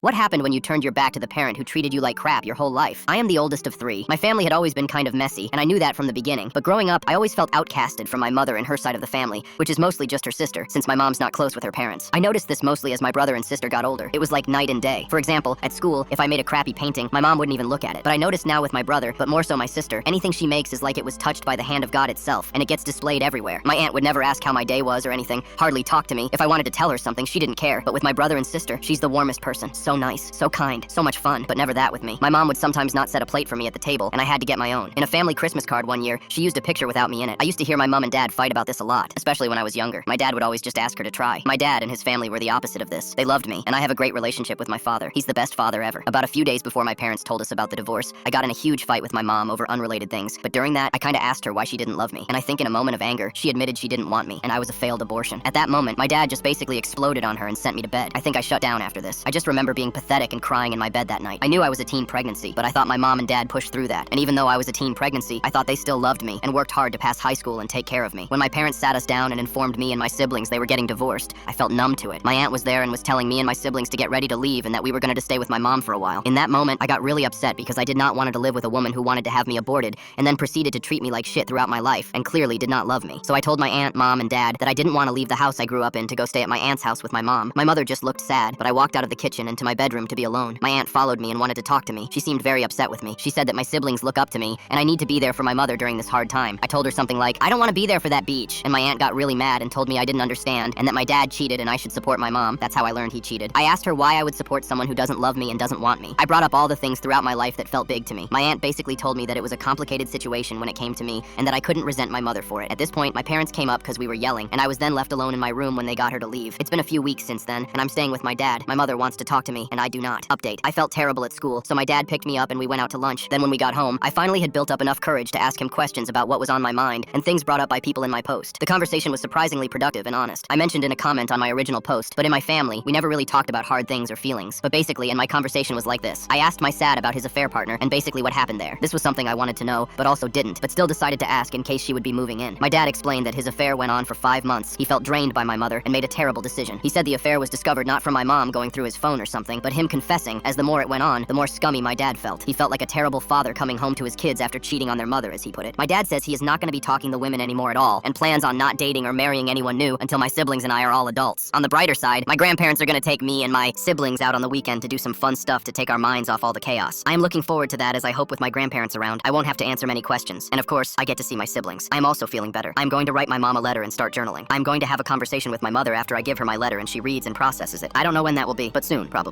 What happened when you turned your back to the parent who treated you like crap your whole life? I am the oldest of three. My family had always been kind of messy, and I knew that from the beginning. But growing up, I always felt outcasted from my mother and her side of the family, which is mostly just her sister, since my mom's not close with her parents. I noticed this mostly as my brother and sister got older. It was like night and day. For example, at school, if I made a crappy painting, my mom wouldn't even look at it. But I noticed now with my brother, but more so my sister, anything she makes is like it was touched by the hand of God itself, and it gets displayed everywhere. My aunt would never ask how my day was or anything, hardly talk to me. If I wanted to tell her something, she didn't care. But with my brother and sister, she's the warmest person. So nice, so kind. So much fun, but never that with me. My mom would sometimes not set a plate for me at the table, and I had to get my own. In a family Christmas card one year, she used a picture without me in it. I used to hear my mom and dad fight about this a lot, especially when I was younger. My dad would always just ask her to try. My dad and his family were the opposite of this. They loved me, and I have a great relationship with my father. He's the best father ever. About a few days before my parents told us about the divorce, I got in a huge fight with my mom over unrelated things, but during that, I kinda asked her why she didn't love me, and I think in a moment of anger, she admitted she didn't want me, and I was a failed abortion. At that moment, my dad just basically exploded on her and sent me to bed. I think I shut down after this. I just remember being pathetic and crying in my bed that night. I knew I was a teen pregnancy, but I thought my mom and dad pushed through that. And even though I was a teen pregnancy, I thought they still loved me and worked hard to pass high school and take care of me. When my parents sat us down and informed me and my siblings they were getting divorced, I felt numb to it. My aunt was there and was telling me and my siblings to get ready to leave and that we were going to stay with my mom for a while. In that moment, I got really upset because I did not want to live with a woman who wanted to have me aborted and then proceeded to treat me like shit throughout my life and clearly did not love me. So I told my aunt, mom, and dad that I didn't want to leave the house I grew up in to go stay at my aunt's house with my mom. My mother just looked sad, but I walked out of the kitchen into my bedroom to be alone. My aunt followed me and wanted to talk to me. She seemed very upset with me. She said that my siblings look up to me, and I need to be there for my mother during this hard time. I told her something like, I don't want to be there for that beach. And my aunt got really mad and told me I didn't understand, and that my dad cheated and I should support my mom. That's how I learned he cheated. I asked her why I would support someone who doesn't love me and doesn't want me. I brought up all the things throughout my life that felt big to me. My aunt basically told me that it was a complicated situation when it came to me, and that I couldn't resent my mother for it. At this point, my parents came up because we were yelling, and I was then left alone in my room when they got her to leave. It's been a few weeks since then, and I'm staying with my dad. My mother wants to talk to me, and I do not. Update. I felt terrible at school, so my dad picked me up and we went out to lunch. Then when we got home, I finally had built up enough courage to ask him questions about what was on my mind and things brought up by people in my post. The conversation was surprisingly productive and honest. I mentioned in a comment on my original post, but in my family, we never really talked about hard things or feelings. But basically, in my conversation was like this. I asked my sad about his affair partner and basically what happened there. This was something I wanted to know, but also didn't, but still decided to ask in case she would be moving in. My dad explained that his affair went on for 5 months. He felt drained by my mother and made a terrible decision. He said the affair was discovered not from my mom going through his phone or something, but him confessing, as the more it went on, the more scummy my dad felt. He felt like a terrible father coming home to his kids after cheating on their mother, as he put it. My dad says he is not going to be talking to women anymore at all, and plans on not dating or marrying anyone new until my siblings and I are all adults. On the brighter side, my grandparents are going to take me and my siblings out on the weekend to do some fun stuff to take our minds off all the chaos. I am looking forward to that, as I hope with my grandparents around, I won't have to answer many questions. And of course, I get to see my siblings. I am also feeling better. I'm going to write my mom a letter and start journaling. I'm going to have a conversation with my mother after I give her my letter and she reads and processes it. I don't know when that will be, but soon, probably.